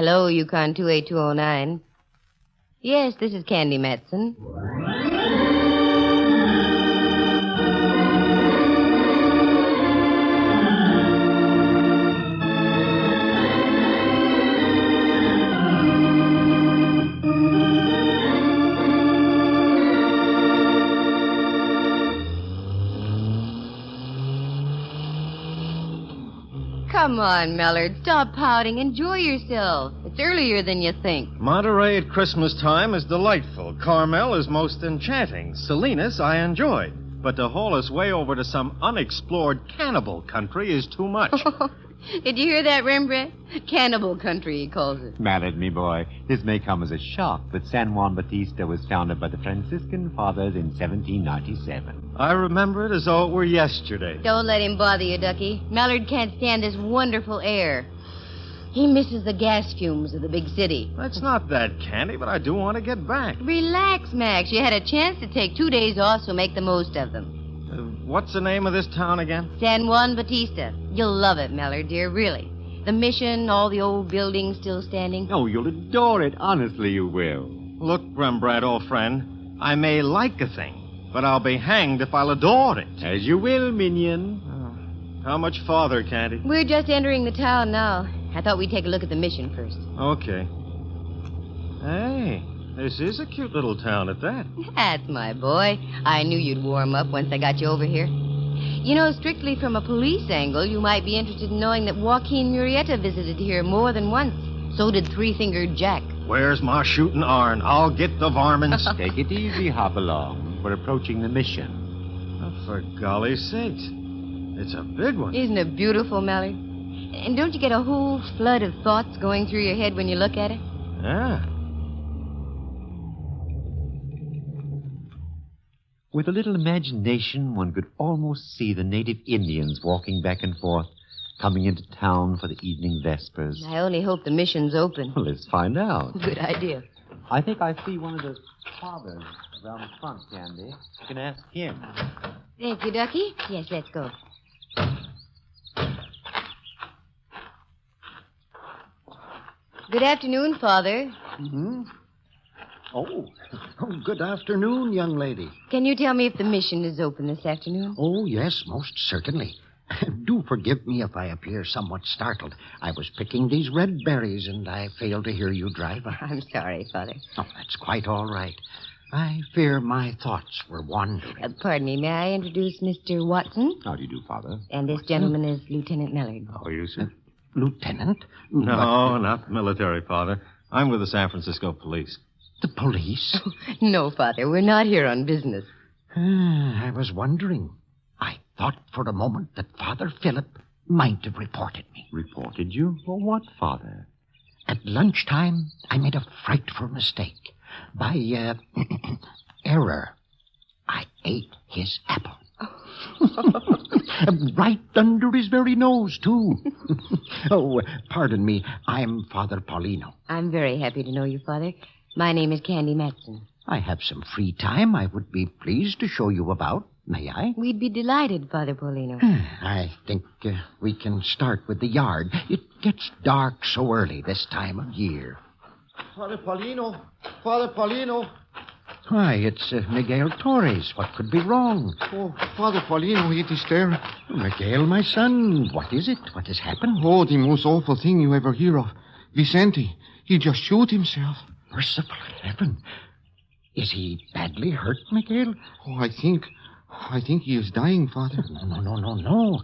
Hello, YUkon 28209. Yes, this is Candy Matson. Come on, Mallard. Stop pouting. Enjoy yourself. It's earlier than you think. Monterey at Christmas time is delightful. Carmel is most enchanting. Salinas I enjoyed. But to haul us way over to some unexplored cannibal country is too much. Did you hear that, Rembrandt? Cannibal country, he calls it. Mallard, me boy, this may come as a shock, but San Juan Bautista was founded by the Franciscan Fathers in 1797. I remember it as though it were yesterday. Don't let him bother you, Ducky. Mallard can't stand this wonderful air. He misses the gas fumes of the big city. That's not that, Candy, but I do want to get back. Relax, Max. You had a chance to take 2 days off, so make the most of them. What's the name of this town again? San Juan Bautista. You'll love it, Mallard, dear, really. The mission, all the old buildings still standing. Oh, you'll adore it. Honestly, you will. Look, Rembrandt, old friend, I may like a thing, but I'll be hanged if I'll adore it. As you will, minion. How much farther, Candy? We're just entering the town now. I thought we'd take a look at the mission first. Okay. Hey, this is a cute little town at that. That's my boy. I knew you'd warm up once I got you over here. You know, strictly from a police angle, you might be interested in knowing that Joaquin Murrieta visited here more than once. So did Three-Fingered Jack. Where's my shooting iron? I'll get the varmints. Take it easy, Hopalong. We're approaching the mission. Oh, for golly's sakes. It's a big one. Isn't it beautiful, Mallard? And don't you get a whole flood of thoughts going through your head when you look at it? Yeah. With a little imagination, one could almost see the native Indians walking back and forth, coming into town for the evening vespers. I only hope the mission's open. Well, let's find out. Good idea. I think I see one of the fathers around the front, Candy. You can ask him. Thank you, Ducky. Yes, let's go. Good afternoon, Father. Mm-hmm. Oh, good afternoon, young lady. Can you tell me if the mission is open this afternoon? Oh, yes, most certainly. Do forgive me if I appear somewhat startled. I was picking these red berries, and I failed to hear you drive. I'm sorry, Father. Oh, that's quite all right. I fear my thoughts were wandering. Pardon me, may I introduce Mr. Watson? How do you do, Father? And this gentleman is Lieutenant Mallard. How are you, sir? Lieutenant? No, not military, Father. I'm with the San Francisco police. The police? No, Father, we're not here on business. I was wondering. I thought for a moment that Father Philip might have reported me. Reported you? For what, Father? At lunchtime, I made a frightful mistake. By error, I ate his apple. Right under his very nose, too. Oh, pardon me. I'm Father Paulino. I'm very happy to know you, Father. My name is Candy Matson. I have some free time. I would be pleased to show you about. May I? We'd be delighted, Father Paulino. I think we can start with the yard. It gets dark so early this time of year. Father Paulino! Father Paulino! Why, it's Miguel Torres. What could be wrong? Oh, Father Paulino, it is there. Miguel, my son, what is it? What has happened? Oh, the most awful thing you ever hear of. Vicente, he just shoot himself. Merciful heaven. Is he badly hurt, Miguel? Oh, I think he is dying, Father. No.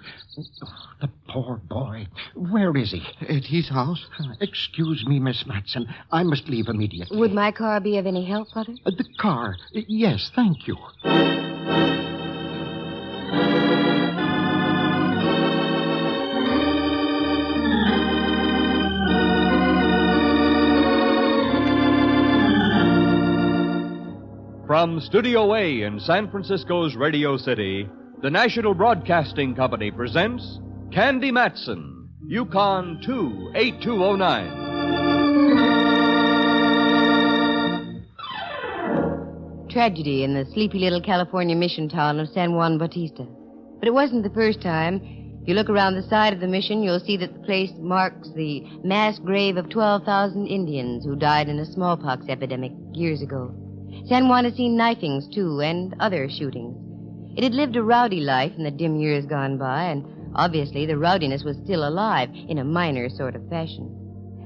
The poor boy. Where is he? At his house. Excuse me, Miss Matson. I must leave immediately. Would my car be of any help, Father? The car. Yes, thank you. From Studio A in San Francisco's Radio City, the National Broadcasting Company presents Candy Matson, YUkon 28209. Tragedy in the sleepy little California mission town of San Juan Bautista. But it wasn't the first time. If you look around the side of the mission, you'll see that the place marks the mass grave of 12,000 Indians who died in a smallpox epidemic years ago. San Juan has seen knifings, too, and other shootings. It had lived a rowdy life in the dim years gone by, and obviously the rowdiness was still alive in a minor sort of fashion.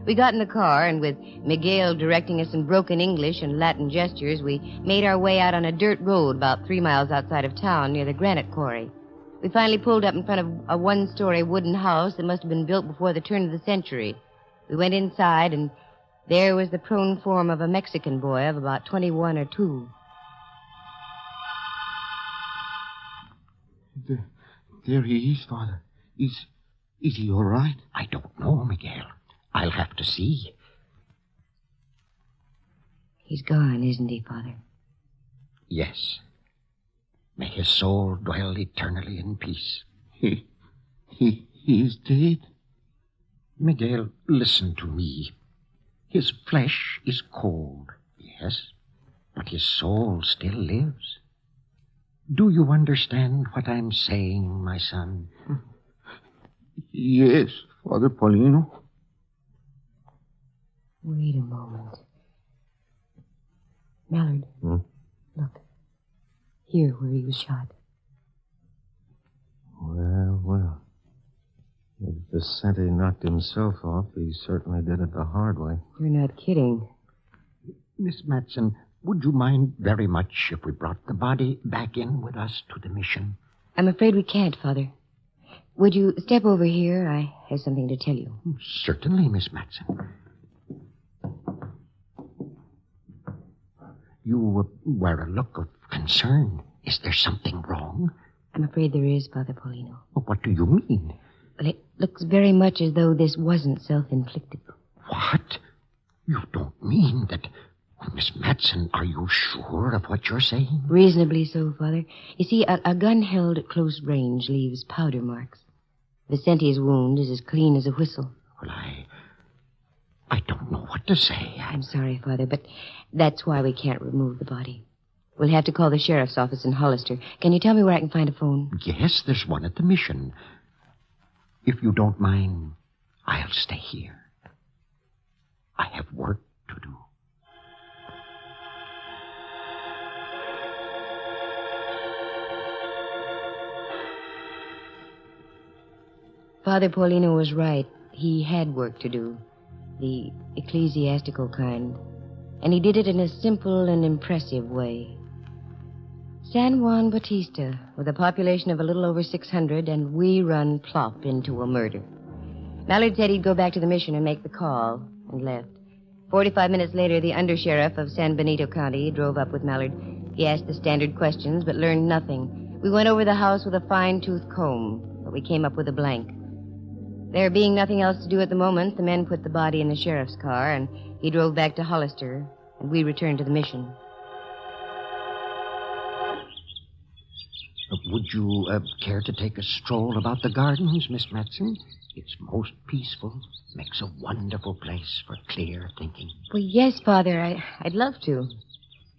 We got in the car, and with Miguel directing us in broken English and Latin gestures, we made our way out on a dirt road about 3 miles outside of town near the granite quarry. We finally pulled up in front of a one-story wooden house that must have been built before the turn of the century. We went inside, and there was the prone form of a Mexican boy of about 21 or 2. There he is, Father. Is he all right? I don't know, Miguel. I'll have to see. He's gone, isn't he, Father? Yes. May his soul dwell eternally in peace. He is dead? Miguel, listen to me. His flesh is cold, yes, but his soul still lives. Do you understand what I'm saying, my son? Yes, Father Paulino. Wait a moment. Mallard. Look. Here, where he was shot. Well. If Vicente knocked himself off, he certainly did it the hard way. You're not kidding. Miss Matson, would you mind very much if we brought the body back in with us to the mission? I'm afraid we can't, Father. Would you step over here? I have something to tell you. Certainly, Miss Matson. You wear a look of concern. Is there something wrong? I'm afraid there is, Father Paulino. What do you mean? Well, it looks very much as though this wasn't self-inflicted. What? You don't mean that... Miss Matson, are you sure of what you're saying? Reasonably so, Father. You see, a gun held at close range leaves powder marks. Vicente's wound is as clean as a whistle. Well, I don't know what to say. I'm sorry, Father, but that's why we can't remove the body. We'll have to call the sheriff's office in Hollister. Can you tell me where I can find a phone? Yes, there's one at the mission. If you don't mind, I'll stay here. I have work to do. Father Paulino was right. He had work to do. The ecclesiastical kind. And he did it in a simple and impressive way. San Juan Bautistat, with a population of a little over 600, and we run plop into a murder. Mallard said he'd go back to the mission and make the call, and left. 45 minutes later, the undersheriff of San Benito County drove up with Mallard. He asked the standard questions, but learned nothing. We went over the house with a fine-tooth comb, but we came up with a blank. There being nothing else to do at the moment, the men put the body in the sheriff's car, and he drove back to Hollister, and we returned to the mission. Would you care to take a stroll about the gardens, Miss Matson? It's most peaceful. Makes a wonderful place for clear thinking. Well, yes, Father, I'd love to.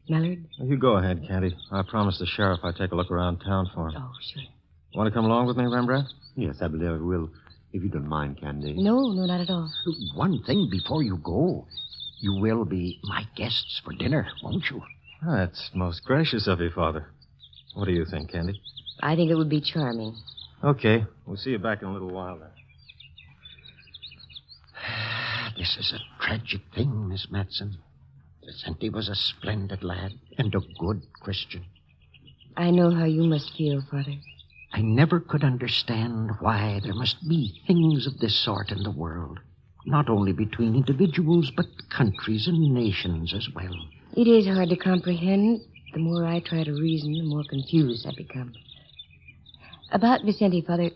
Mallard? You go ahead, Candy. I promised the sheriff I'd take a look around town for him. Oh, sure. Want to come along with me, Rembrandt? Yes, I believe I will. If you don't mind, Candy. No, not at all. One thing before you go. You will be my guests for dinner, won't you? That's most gracious of you, Father. What do you think, Candy? I think it would be charming. Okay. We'll see you back in a little while then. This is a tragic thing, Miss Matson. Vicente was a splendid lad and a good Christian. I know how you must feel, Father. I never could understand why there must be things of this sort in the world. Not only between individuals, but countries and nations as well. It is hard to comprehend. The more I try to reason, the more confused I become. About Vicente, Father,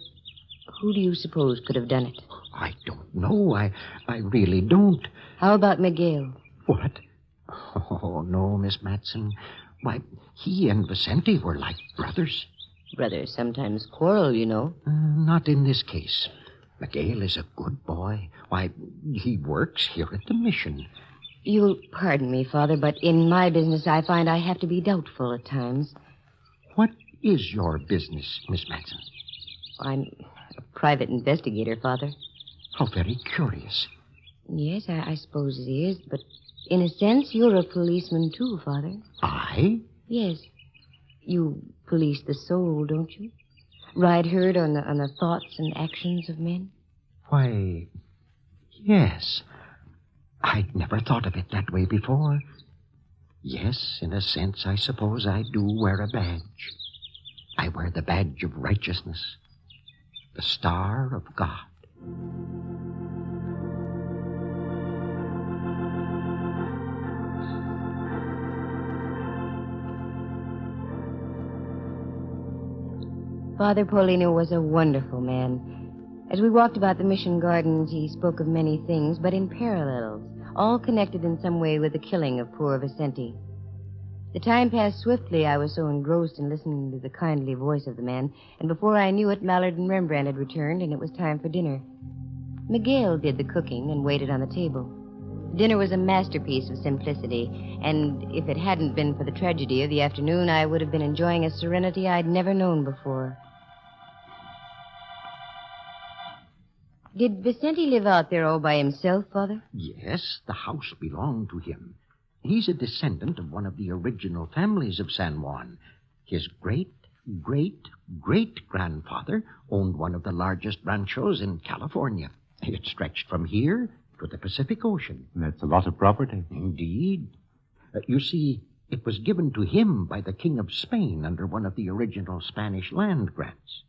who do you suppose could have done it? I don't know. I really don't. How about Miguel? What? Oh, no, Miss Matson. Why, he and Vicente were like brothers. Brothers sometimes quarrel, you know. Not in this case. Miguel is a good boy. Why, he works here at the mission. You'll pardon me, Father, but in my business I find I have to be doubtful at times. What is your business, Miss Matson? I'm a private investigator, Father. How very curious. Yes, I suppose it is, but in a sense, you're a policeman too, Father. I? Yes. You police the soul, don't you? Ride herd on the thoughts and actions of men? Why, yes. I'd never thought of it that way before. Yes, in a sense, I suppose I do wear a badge. I wear the badge of righteousness, the star of God. Father Paulino was a wonderful man. As we walked about the mission gardens, he spoke of many things, but in parallels, all connected in some way with the killing of poor Vicente. The time passed swiftly. I was so engrossed in listening to the kindly voice of the man, and before I knew it, Mallard and Rembrandt had returned, and it was time for dinner. Miguel did the cooking and waited on the table. Dinner was a masterpiece of simplicity, and if it hadn't been for the tragedy of the afternoon, I would have been enjoying a serenity I'd never known before. Did Vicente live out there all by himself, Father? Yes, the house belonged to him. He's a descendant of one of the original families of San Juan. His great-great-great-grandfather owned one of the largest ranchos in California. It stretched from here to the Pacific Ocean. That's a lot of property. Indeed. You see, it was given to him by the King of Spain under one of the original Spanish land grants.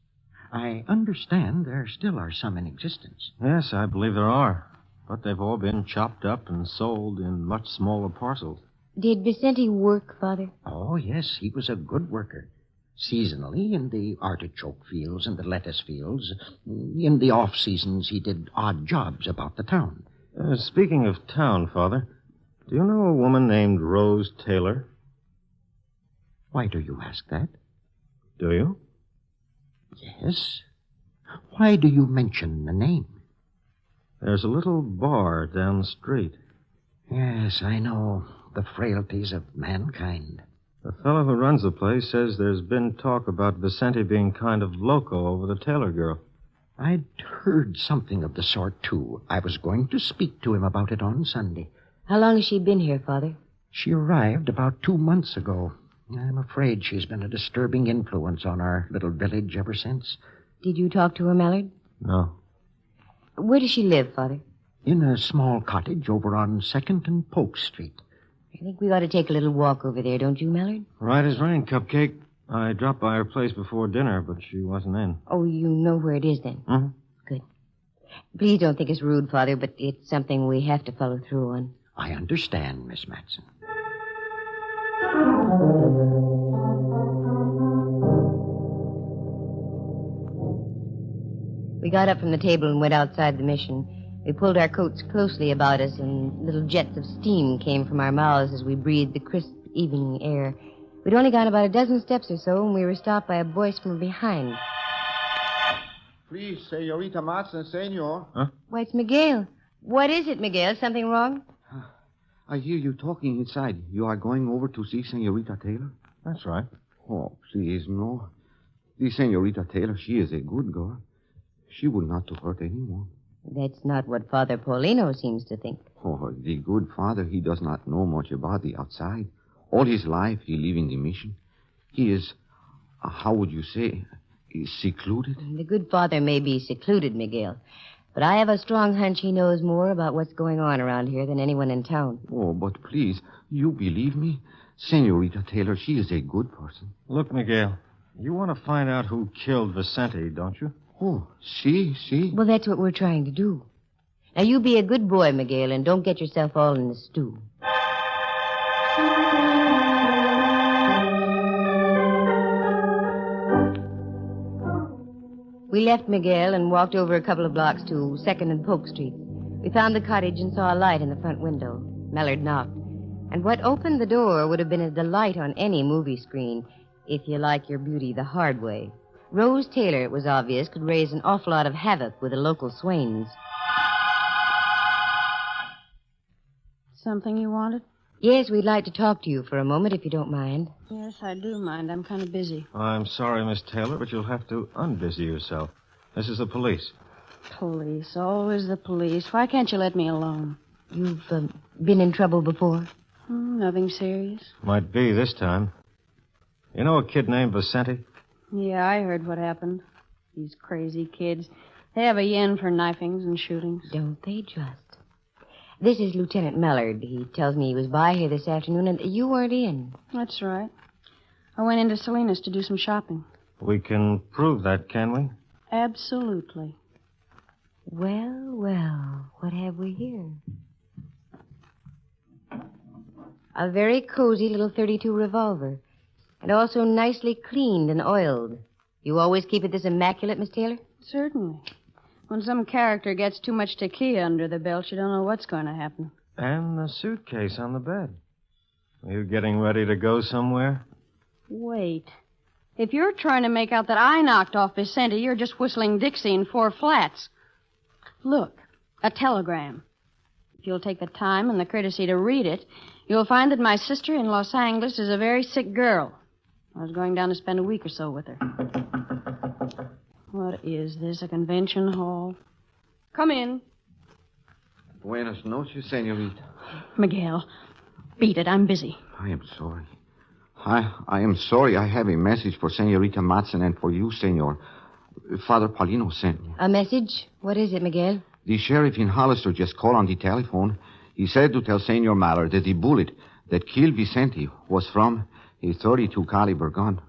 I understand there still are some in existence. Yes, I believe there are. But they've all been chopped up and sold in much smaller parcels. Did Vicente work, Father? Oh, yes, he was a good worker. Seasonally, in the artichoke fields and the lettuce fields. In the off-seasons, he did odd jobs about the town. Speaking of town, Father, do you know a woman named Rose Taylor? Why do you ask that? Do you? Yes. Why do you mention the name? There's a little bar down the street. Yes, I know. The frailties of mankind. The fellow who runs the place says there's been talk about Vicente being kind of loco over the Taylor girl. I'd heard something of the sort, too. I was going to speak to him about it on Sunday. How long has she been here, Father? She arrived about 2 months ago. I'm afraid she's been a disturbing influence on our little village ever since. Did you talk to her, Mallard? No. Where does she live, Father? In a small cottage over on 2nd and Polk Street. I think we ought to take a little walk over there, don't you, Mallard? Right as rain, Cupcake. I dropped by her place before dinner, but she wasn't in. Oh, you know where it is, then? Mm-hmm. Good. Please don't think it's rude, Father, but it's something we have to follow through on. I understand, Miss Matson. We got up from the table and went outside the mission. We pulled our coats closely about us, and little jets of steam came from our mouths as we breathed the crisp evening air. We'd only gone about a dozen steps or so, and we were stopped by a voice from behind. Please, Senorita Matson, senor. Huh? Why, it's Miguel. What is it, Miguel? Something wrong? I hear you talking inside. You are going over to see Senorita Taylor? That's right. Oh, please, no. The Senorita Taylor, she is a good girl. She would not to hurt anyone. That's not what Father Paulino seems to think. Oh, the good father, he does not know much about the outside. All his life, he live in the mission. He is, how would you say, secluded? The good father may be secluded, Miguel, but I have a strong hunch he knows more about what's going on around here than anyone in town. Oh, but please, you believe me? Senorita Taylor, she is a good person. Look, Miguel, you want to find out who killed Vicente, don't you? Oh, see? Well, that's what we're trying to do. Now, you be a good boy, Miguel, and don't get yourself all in the stew. We left Miguel and walked over a couple of blocks to 2nd and Polk Street. We found the cottage and saw a light in the front window. Mallard knocked. And what opened the door would have been a delight on any movie screen, if you like your beauty the hard way. Rose Taylor, it was obvious, could raise an awful lot of havoc with the local swains. Something you wanted? Yes, we'd like to talk to you for a moment, if you don't mind. Yes, I do mind. I'm kind of busy. I'm sorry, Miss Taylor, but you'll have to unbusy yourself. This is the police. Police, always the police. Why can't you let me alone? You've been in trouble before? Nothing serious. Might be this time. You know a kid named Vicente? Yeah, I heard what happened. These crazy kids. They have a yen for knifings and shootings. Don't they just? This is Lieutenant Mallard. He tells me he was by here this afternoon and you weren't in. That's right. I went into Salinas to do some shopping. We can prove that, can we? Absolutely. Well, what have we here? A very cozy little .32 revolver. And also nicely cleaned and oiled. You always keep it this immaculate, Miss Taylor? Certainly. When some character gets too much tequila under the belt, you don't know what's going to happen. And the suitcase on the bed. Are you getting ready to go somewhere? Wait. If you're trying to make out that I knocked off Vicente, you're just whistling Dixie in 4 flats. Look, a telegram. If you'll take the time and the courtesy to read it, you'll find that my sister in Los Angeles is a very sick girl. I was going down to spend a week or so with her. What is this, a convention hall? Come in. Buenas noches, senorita. Miguel, beat it. I'm busy. I am sorry. I am sorry. I have a message for Senorita Matson and for you, senor. Father Paulino sent me. A message? What is it, Miguel? The sheriff in Hollister just called on the telephone. He said to tell Senor Mallard that the bullet that killed Vicente was from a .32 caliber gun.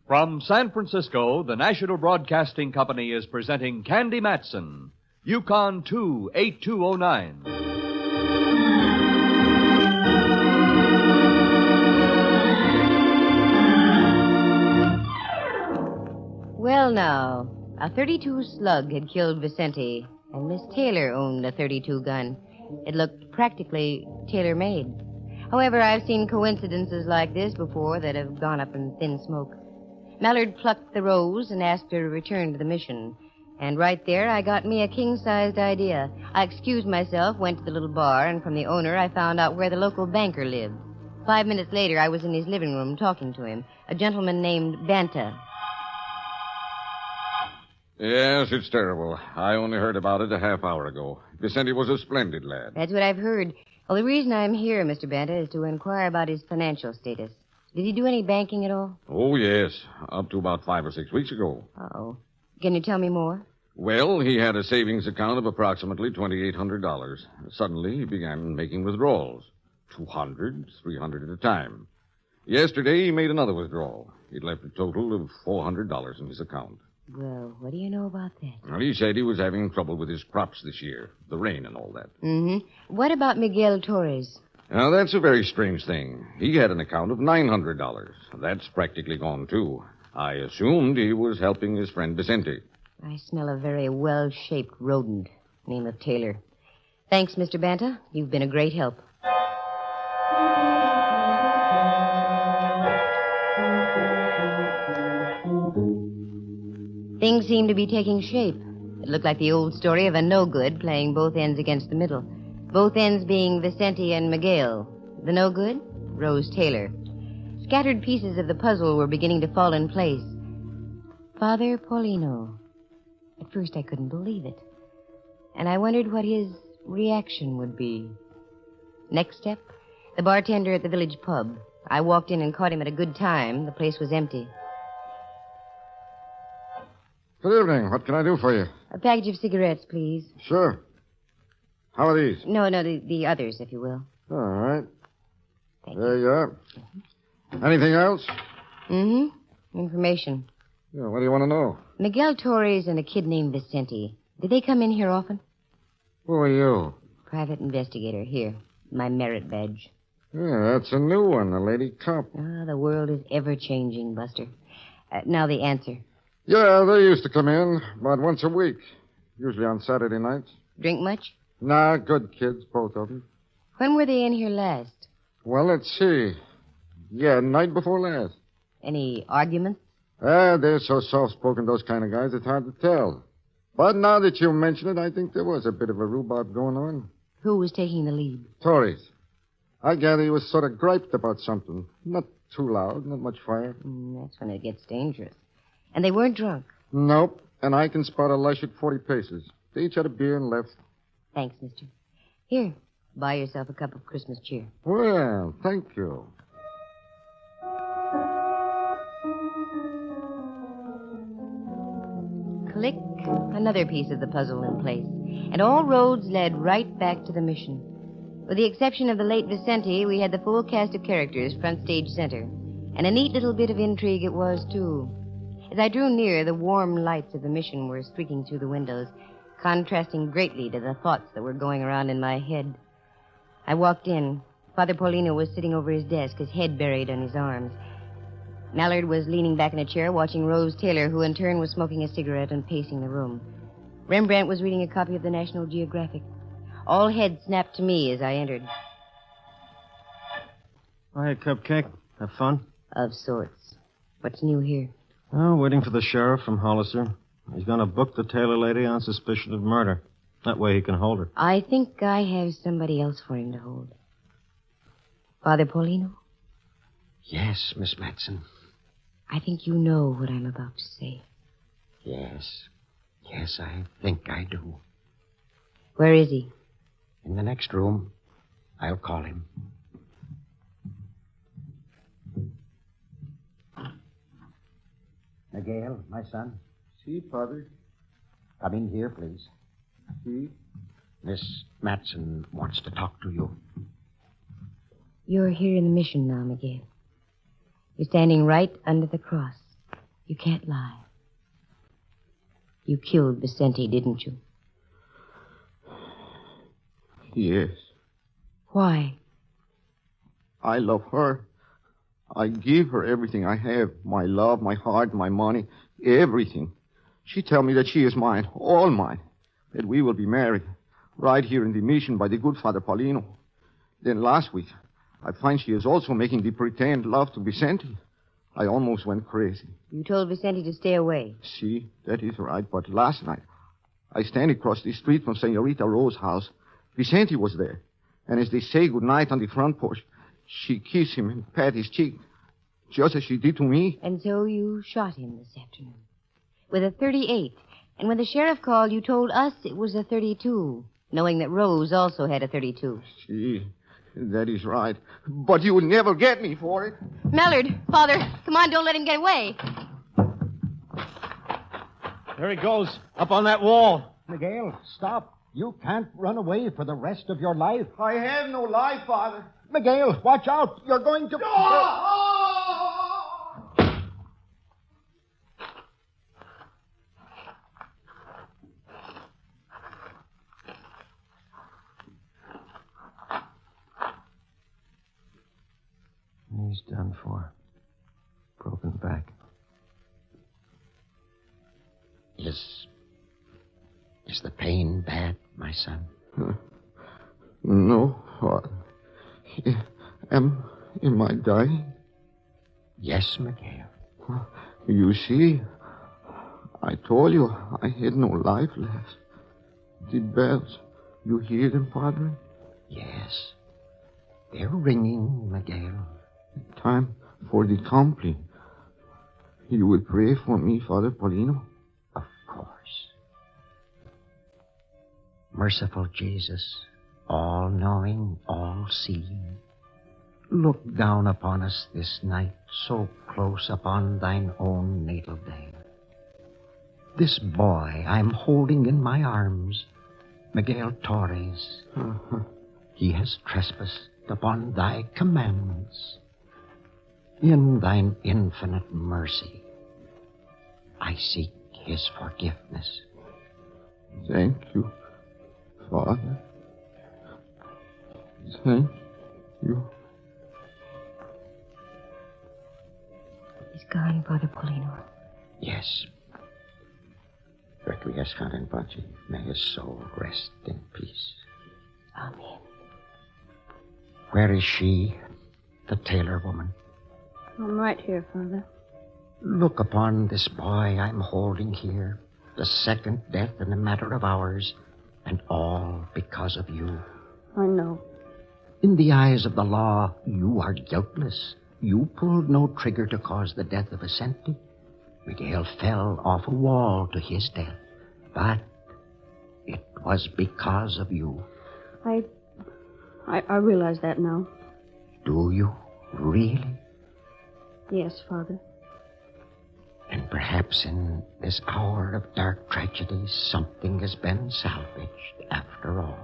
From San Francisco, the National Broadcasting Company is presenting Candy Matson, YUkon 28209. Well, now, a .32 slug had killed Vicente, and Miss Taylor owned a .32 gun. It looked practically tailor-made. However, I've seen coincidences like this before that have gone up in thin smoke. Mallard plucked the rose and asked her to return to the mission. And right there, I got me a king-sized idea. I excused myself, went to the little bar, and from the owner, I found out where the local banker lived. 5 minutes later, I was in his living room talking to him, a gentleman named Banta. Yes, it's terrible. I only heard about it a half hour ago. Vicente was a splendid lad. That's what I've heard. Well, the reason I'm here, Mr. Banta, is to inquire about his financial status. Did he do any banking at all? Oh, yes. Up to about 5 or 6 weeks ago. Uh-oh. Can you tell me more? Well, he had a savings account of approximately $2,800. Suddenly, he began making withdrawals. 200, 300 at a time. Yesterday, he made another withdrawal. He'd left a total of $400 in his account. Well, what do you know about that? Well, he said he was having trouble with his crops this year. The rain and all that. Mm-hmm. What about Miguel Torres? Now, that's a very strange thing. He had an account of $900. That's practically gone, too. I assumed he was helping his friend Vicente. I smell a very well-shaped rodent. Name of Taylor. Thanks, Mr. Banta. You've been a great help. Things seem to be taking shape. It looked like the old story of a no-good playing both ends against the middle. Both ends being Vicente and Miguel. The no-good? Rose Taylor. Scattered pieces of the puzzle were beginning to fall in place. Father Paulino. At first I couldn't believe it. And I wondered what his reaction would be. Next step, the bartender at the village pub. I walked in and caught him at a good time. The place was empty. Good evening. What can I do for you? A package of cigarettes, please. Sure. How are these? No, the others, if you will. All right. Thank There you are. Anything else? Mm-hmm. Information. Yeah, what do you want to know? Miguel Torres and a kid named Vicente. Did they come in here often? Who are you? Private investigator. Here. My merit badge. Yeah, that's a new one, a lady cop. Ah, the world is ever-changing, Buster. Now the answer. Yeah, they used to come in about once a week. Usually on Saturday nights. Drink much? Nah, good kids, both of them. When were they in here last? Well, let's see. Yeah, night before last. Any arguments? They're so soft-spoken, those kind of guys, it's hard to tell. But now that you mention it, I think there was a bit of a rhubarb going on. Who was taking the lead? Torres. I gather he was sort of griped about something. Not too loud, not much fire. That's when it gets dangerous. And they weren't drunk. Nope. And I can spot a lush at 40 paces. They each had a beer and left. Thanks, mister. Here, buy yourself a cup of Christmas cheer. Well, thank you. Click, another piece of the puzzle in place. And all roads led right back to the mission. With the exception of the late Vicente, we had the full cast of characters front stage center. And a neat little bit of intrigue it was, too. As I drew near, the warm lights of the mission were streaking through the windows, contrasting greatly to the thoughts that were going around in my head. I walked in. Father Paulino was sitting over his desk, his head buried on his arms. Mallard was leaning back in a chair watching Rose Taylor, who in turn was smoking a cigarette and pacing the room. Rembrandt was reading a copy of the National Geographic. All heads snapped to me as I entered. Hi, Cupcake. Have fun? Of sorts. What's new here? Oh, waiting for the sheriff from Hollister. He's going to book the Taylor lady on suspicion of murder. That way he can hold her. I think I have somebody else for him to hold. Father Paulino? Yes, Miss Matson. I think you know what I'm about to say. Yes. Yes, I think I do. Where is he? In the next room. I'll call him. Miguel, my son. Si, Padre. Come in here, please. Si. Miss Matson wants to talk to you. You're here in the mission now, Miguel. You're standing right under the cross. You can't lie. You killed Vicente, didn't you? Yes. Why? I love her. I give her everything I have. My love, my heart, my money, everything. She tell me that she is mine, all mine. That we will be married right here in the mission by the good Father Paulino. Then last week, I find she is also making the pretend love to Vicente. I almost went crazy. You told Vicente to stay away. See, that is right. But last night, I stand across the street from Senorita Rose's house. Vicente was there. And as they say goodnight on the front porch, she kissed him and pat his cheek, just as she did to me. And so you shot him this afternoon. With a .38. And when the sheriff called, you told us it was a .32, knowing that Rose also had a .32. See, that is right. But you will never get me for it. Mallard, Father, come on, don't let him get away. There he goes, up on that wall. Miguel, stop. You can't run away for the rest of your life. I have no life, Father. Miguel, watch out. You're going to... He's done for. Broken back. Is the pain bad, my son? No, Father. Am I dying? Yes, Miguel. You see, I told you I had no life left. The bells, you hear them, Padre? Yes. They're ringing, Miguel. Time for the compline. You will pray for me, Father Paulino? Of course. Merciful Jesus, all-knowing, all-seeing, look down upon us this night, so close upon thine own natal day. This boy I'm holding in my arms, Miguel Torres, he has trespassed upon thy commandments. In thine infinite mercy, I seek his forgiveness. Thank you, Father. Thank you. He's gone, Father Paulino. Yes. Requiescat in pace. May his soul rest in peace. Amen. Where is she, the Taylor woman? I'm right here, Father. Look upon this boy I'm holding here, the second death in a matter of hours, and all because of you. I know. In the eyes of the law, you are guiltless. You pulled no trigger to cause the death of Vicente. Miguel fell off a wall to his death, but it was because of you. I realize that now. Do you? Really? Yes, Father. And perhaps in this hour of dark tragedy, something has been salvaged after all.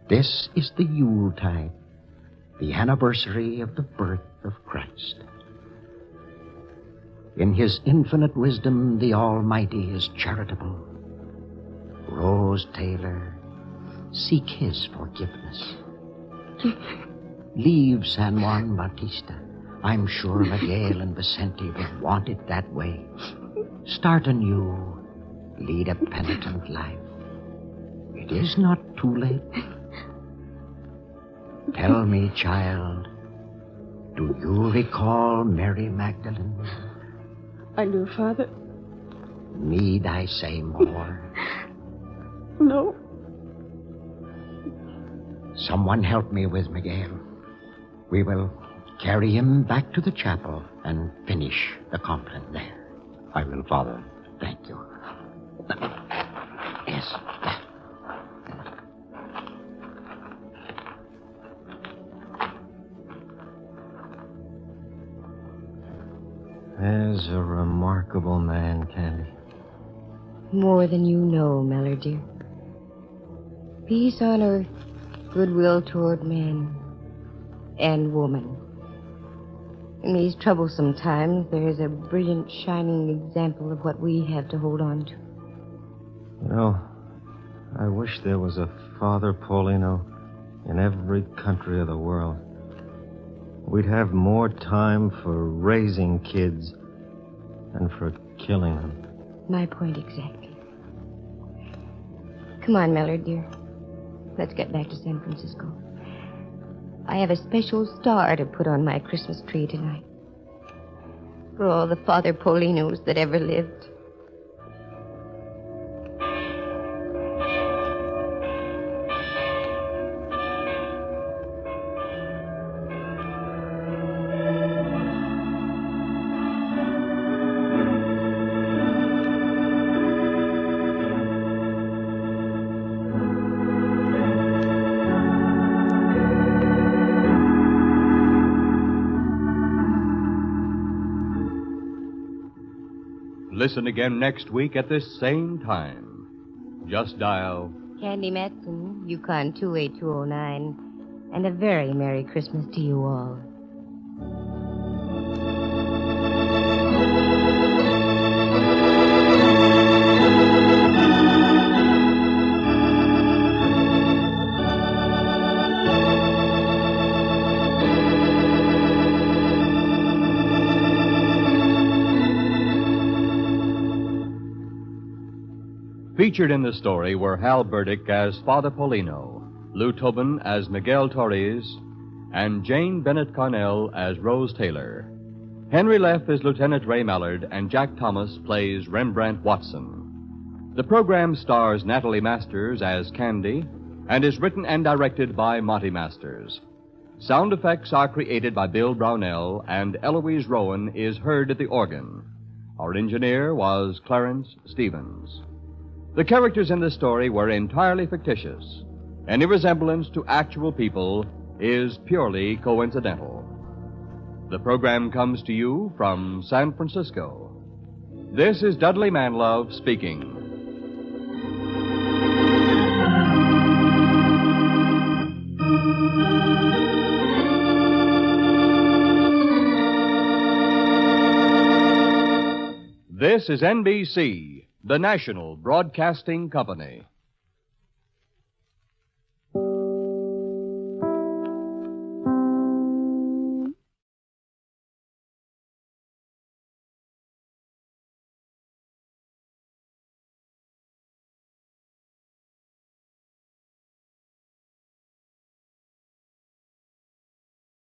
This is the Yuletide, the anniversary of the birth of Christ. In his infinite wisdom, the Almighty is charitable. Rose Taylor, seek his forgiveness. Leave San Juan Bautistat. I'm sure Miguel and Vicente would want it that way. Start anew. Lead a penitent life. It is not too late. Tell me, child, do you recall Mary Magdalene? I do, Father. Need I say more? No. Someone help me with Miguel. We will carry him back to the chapel and finish the compliment there. I will, Father. Thank you. Yes. There's a remarkable man, Candy. More than you know, Mallard, dear. Peace on earth, goodwill toward men and woman. In these troublesome times, there is a brilliant, shining example of what we have to hold on to. You know, I wish there was a Father Paulino in every country of the world. We'd have more time for raising kids than for killing them. My point exactly. Come on, Mallard, dear. Let's get back to San Francisco. I have a special star to put on my Christmas tree tonight. For all the Father Paulinos that ever lived. Listen again next week at this same time. Just dial Candy Matson, YUkon 28209. And a very Merry Christmas to you all. Featured in the story were Hal Burdick as Father Paulino, Lou Tobin as Miguel Torres, and Jane Bennett Carnell as Rose Taylor. Henry Leff is Lieutenant Ray Mallard, and Jack Thomas plays Rembrandt Watson. The program stars Natalie Masters as Candy and is written and directed by Monty Masters. Sound effects are created by Bill Brownell, and Eloise Rowan is heard at the organ. Our engineer was Clarence Stevens. The characters in the story were entirely fictitious. Any resemblance to actual people is purely coincidental. The program comes to you from San Francisco. This is Dudley Manlove speaking. This is NBC, the national broadcasting company.